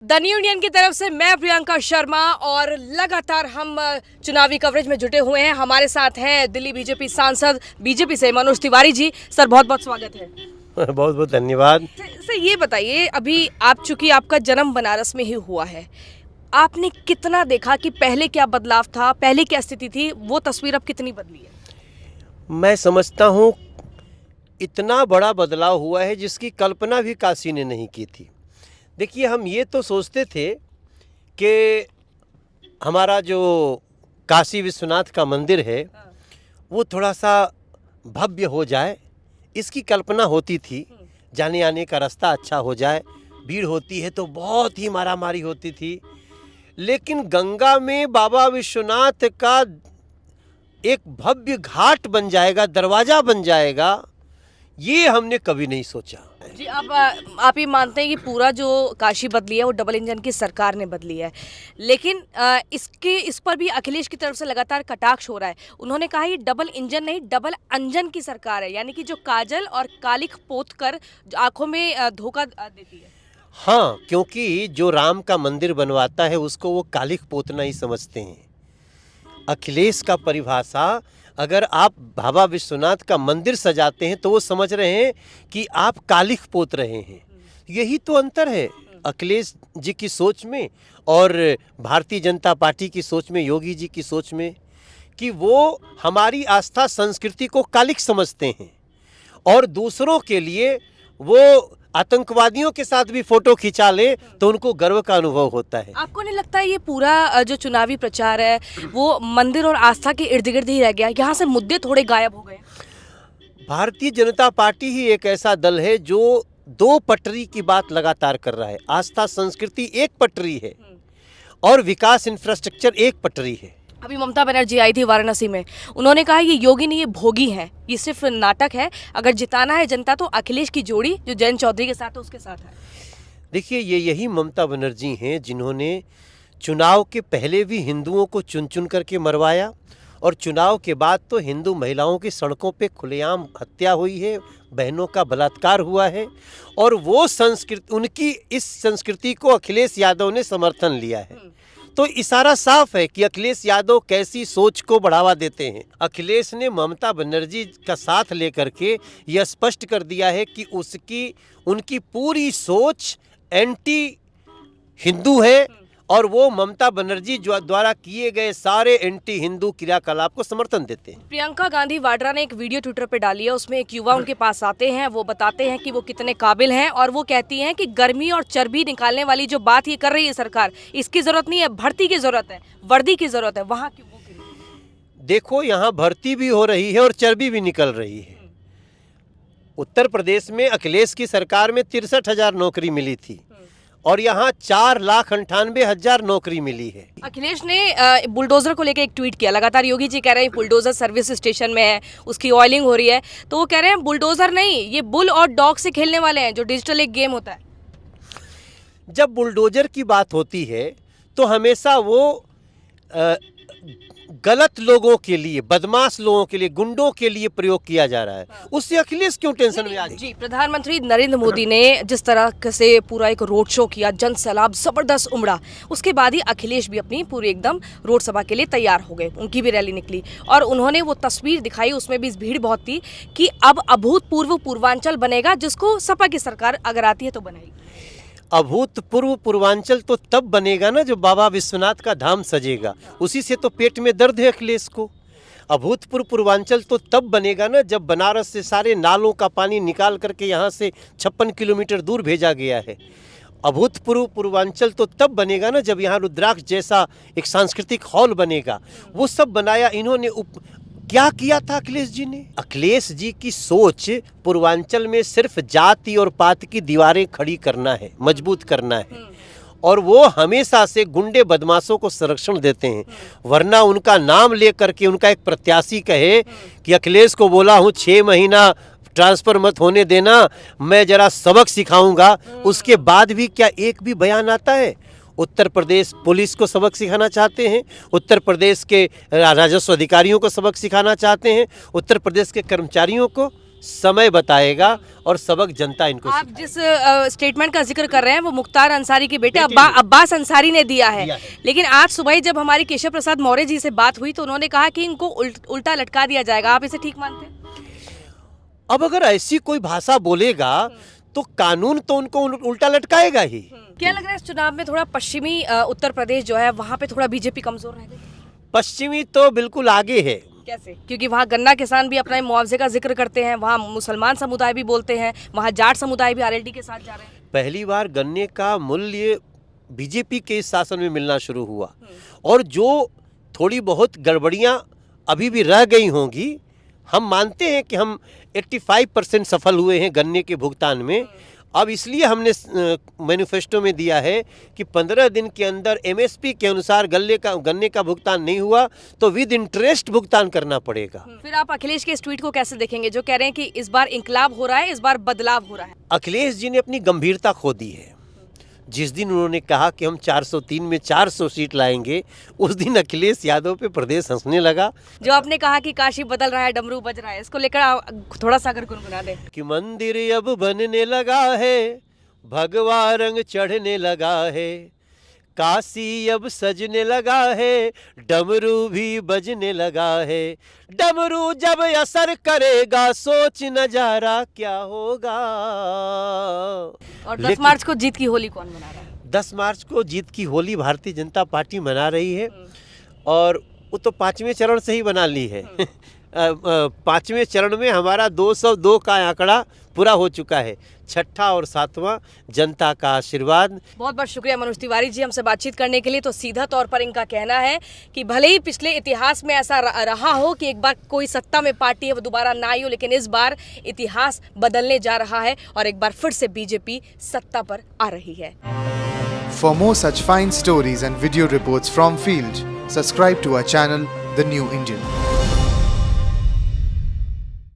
The new Indian की तरफ से मैं प्रियंका शर्मा और लगातार हम चुनावी कवरेज में जुटे हुए हैं। हमारे साथ हैं दिल्ली बीजेपी सांसद बीजेपी से मनोज तिवारी जी। सर बहुत बहुत स्वागत है। बहुत बहुत धन्यवाद। सर ये बताइए, अभी चूंकि आपका जन्म बनारस में ही हुआ है, आपने कितना देखा कि पहले क्या बदलाव था, पहले क्या स्थिति थी, वो तस्वीर अब कितनी बदली है? मैं समझता हूँ इतना बड़ा बदलाव हुआ है जिसकी कल्पना भी काशी ने नहीं की थी। देखिए, हम ये तो सोचते थे कि हमारा जो काशी विश्वनाथ का मंदिर है वो थोड़ा सा भव्य हो जाए, इसकी कल्पना होती थी। जाने आने का रास्ता अच्छा हो जाए, भीड़ होती है तो बहुत ही मारामारी होती थी, लेकिन गंगा में बाबा विश्वनाथ का एक भव्य घाट बन जाएगा, दरवाज़ा बन जाएगा, ये हमने कभी नहीं सोचा। जी, अब आप ये मानते हैं कि पूरा जो काशी बदली है वो डबल इंजन की सरकार ने बदली है, लेकिन इस पर भी अखिलेश की तरफ से लगातार कटाक्ष हो रहा है। उन्होंने कहा ये डबल इंजन नहीं, डबल अंजन की सरकार है, यानी कि जो काजल और कालिख पोत कर आंखों में धोखा देती है। हाँ, क्योंकि जो राम का मंदिर बनवाता है उसको वो कालिख पोतना ही समझते हैं। अखिलेश का परिभाषा, अगर आप बाबा विश्वनाथ का मंदिर सजाते हैं तो वो समझ रहे हैं कि आप कालिख पोत रहे हैं। यही तो अंतर है अखिलेश जी की सोच में और भारतीय जनता पार्टी की सोच में, योगी जी की सोच में, कि वो हमारी आस्था संस्कृति को कालिख समझते हैं और दूसरों के लिए वो आतंकवादियों के साथ भी फोटो खिंचा ले तो उनको गर्व का अनुभव होता है। आपको नहीं लगता ये पूरा जो चुनावी प्रचार है वो मंदिर और आस्था के इर्द गिर्द ही रह गया? यहाँ से मुद्दे थोड़े गायब हो गए। भारतीय जनता पार्टी ही एक ऐसा दल है जो दो पटरी की बात लगातार कर रहा है। आस्था संस्कृति एक पटरी है और विकास इंफ्रास्ट्रक्चर एक पटरी है। अभी ममता बनर्जी आई थी वाराणसी में, उन्होंने कहा ये योगी नहीं, ये भोगी है, ये सिर्फ नाटक है, अगर जिताना है जनता तो अखिलेश की जोड़ी जो जयंत चौधरी के साथ है उसके साथ है। देखिए, यही ममता बनर्जी हैं जिन्होंने चुनाव के पहले भी हिंदुओं को चुन चुन करके मरवाया और चुनाव के बाद तो हिंदू महिलाओं की सड़कों पे खुलेआम हत्या हुई है, बहनों का बलात्कार हुआ है, और वो संस्कृति, उनकी इस संस्कृति को अखिलेश यादव ने समर्थन लिया है। तो इशारा साफ है कि अखिलेश यादव कैसी सोच को बढ़ावा देते हैं। अखिलेश ने ममता बनर्जी का साथ लेकर के यह स्पष्ट कर दिया है कि उनकी पूरी सोच एंटी हिंदू है और वो ममता बनर्जी द्वारा किए गए सारे एंटी हिंदू क्रियाकलाप को समर्थन देते हैं। प्रियंका गांधी वाड्रा ने एक वीडियो ट्विटर पे डाली है, उसमें एक युवा उनके पास आते हैं, वो बताते हैं कि वो कितने काबिल हैं और वो कहती हैं कि गर्मी और चर्बी निकालने वाली जो बात ये कर रही है सरकार, इसकी जरूरत नहीं है, भर्ती की जरूरत है, वर्दी की जरूरत है। वहाँ क्यों? देखो, यहाँ भर्ती भी हो रही है और चर्बी भी निकल रही है। उत्तर प्रदेश में अखिलेश की सरकार में 63,000 नौकरी मिली थी और यहाँ 4,98,000 नौकरी मिली है। अखिलेश ने बुलडोजर को लेकर एक ट्वीट किया। लगातार योगी जी कह रहे हैं बुलडोजर सर्विस स्टेशन में है, उसकी ऑयलिंग हो रही है, तो वो कह रहे हैं बुलडोजर नहीं, ये बुल और डॉग से खेलने वाले हैं, जो डिजिटल एक गेम होता है। जब बुलडोजर की बात होती है तो हमेशा वो गलत लोगों के लिए, बदमाश लोगों के लिए, गुंडों के लिए प्रयोग किया जा रहा है। उससे अखिलेश क्यों टेंशन में आ गई? जी, प्रधानमंत्री नरेंद्र मोदी ने जिस तरह से पूरा एक रोड शो किया, जन सैलाब जबरदस्त उमड़ा, उसके बाद ही अखिलेश भी अपनी पूरी एकदम रोड सभा के लिए तैयार हो गए। उनकी भी रैली निकली और उन्होंने वो तस्वीर दिखाई, उसमें भी भीड़ बहुत थी कि अब अभूतपूर्व पूर्वांचल बनेगा, जिसको सपा की सरकार अगर आती है तो बनाएगी। अभूतपूर्व पूर्वांचल तो तब बनेगा ना जब बाबा विश्वनाथ का धाम सजेगा। उसी से तो पेट में दर्द है अखिलेश को। अभूतपूर्व पूर्वांचल तो तब बनेगा ना जब बनारस से सारे नालों का पानी निकाल करके यहाँ से 56 किलोमीटर दूर भेजा गया है। अभूतपूर्व पूर्वांचल तो तब बनेगा ना जब यहाँ रुद्राक्ष जैसा एक सांस्कृतिक हॉल बनेगा। वो सब बनाया इन्होंने। क्या किया था अखिलेश जी ने? अखिलेश जी की सोच पूर्वांचल में सिर्फ जाति और पात की दीवारें खड़ी करना है, मजबूत करना है, और वो हमेशा से गुंडे बदमाशों को संरक्षण देते हैं। वरना उनका नाम ले करके उनका एक प्रत्याशी कहे कि अखिलेश को बोला हूँ 6 महीना ट्रांसफर मत होने देना, मैं जरा सबक सिखाऊंगा, उसके बाद भी क्या एक भी बयान आता है? उत्तर प्रदेश पुलिस को सबक सिखाना चाहते हैं, उत्तर प्रदेश के राजस्व अधिकारियों को सबक सिखाना चाहते हैं, उत्तर प्रदेश के कर्मचारियों को, समय बताएगा और सबक जनता इनको आप जिस स्टेटमेंट का जिक्र कर रहे हैं वो मुख्तार अंसारी के बेटे अब्बास अंसारी ने दिया है। लेकिन आज सुबह ही जब हमारी केशव प्रसाद मौर्य जी से बात हुई तो उन्होंने कहा कि इनको उल्टा लटका दिया जाएगा। आप इसे ठीक मानते हैं? अब अगर ऐसी कोई भाषा बोलेगा तो कानून तो उनको उल्टा लटकाएगा ही। क्या लग रहा है इस चुनाव में थोड़ा पश्चिमी उत्तर प्रदेश जो है वहाँ पे थोड़ा बीजेपी कमजोर रह गई? पश्चिमी तो बिल्कुल आगे है। कैसे? क्योंकि वहाँ गन्ना किसान भी अपना मुआवजे का जिक्र करते हैं, वहाँ मुसलमान समुदाय भी बोलते हैं, वहाँ जाट समुदाय भी आरएलडी के साथ जा रहे हैं। पहली बार गन्ने का मूल्य बीजेपी के इस शासन में मिलना शुरू हुआ और जो थोड़ी बहुत गड़बड़ियाँ अभी भी रह गई होंगी, हम मानते हैं कि हम 85% सफल हुए हैं गन्ने के भुगतान में। अब इसलिए हमने मैनिफेस्टो में दिया है कि 15 दिन के अंदर एमएसपी के अनुसार गन्ने का भुगतान नहीं हुआ तो विद इंटरेस्ट भुगतान करना पड़ेगा। फिर आप अखिलेश के इस ट्वीट को कैसे देखेंगे जो कह रहे हैं कि इस बार इंकलाब हो रहा है, इस बार बदलाव हो रहा है? अखिलेश जी ने अपनी गंभीरता खो दी है। जिस दिन उन्होंने कहा कि हम 403 में 400 सीट लाएंगे, उस दिन अखिलेश यादव पे प्रदेश हंसने लगा। जो आपने कहा कि काशी बदल रहा है, डमरू बज रहा है, इसको लेकर थोड़ा सा अगर गुनगुना दें। कि मंदिर अब बनने लगा है, भगवा रंग चढ़ने लगा है, काशी अब सजने लगा है, डमरू भी बजने लगा है। डमरू जब असर करेगा सोच नजारा क्या होगा। और 10 मार्च को जीत की होली कौन मना रहा है? 10 मार्च को जीत की होली भारतीय जनता पार्टी मना रही है और वो तो 5वें चरण से ही बना ली है। 5वें चरण में हमारा 202 का आंकड़ा पूरा हो चुका है। 6ठा और 7वां जनता का आशीर्वाद। बहुत बहुत शुक्रिया मनोज तिवारी जी हमसे बातचीत करने के लिए। तो सीधा तौर पर इनका कहना है कि भले ही पिछले इतिहास में ऐसा रहा हो कि एक बार कोई सत्ता में पार्टी है वो दोबारा ना आई हो, लेकिन इस बार इतिहास बदलने जा रहा है और एक बार फिर से बीजेपी सत्ता पर आ रही है। For more such fine stories and video reports from field, subscribe to our channel, The New Indian.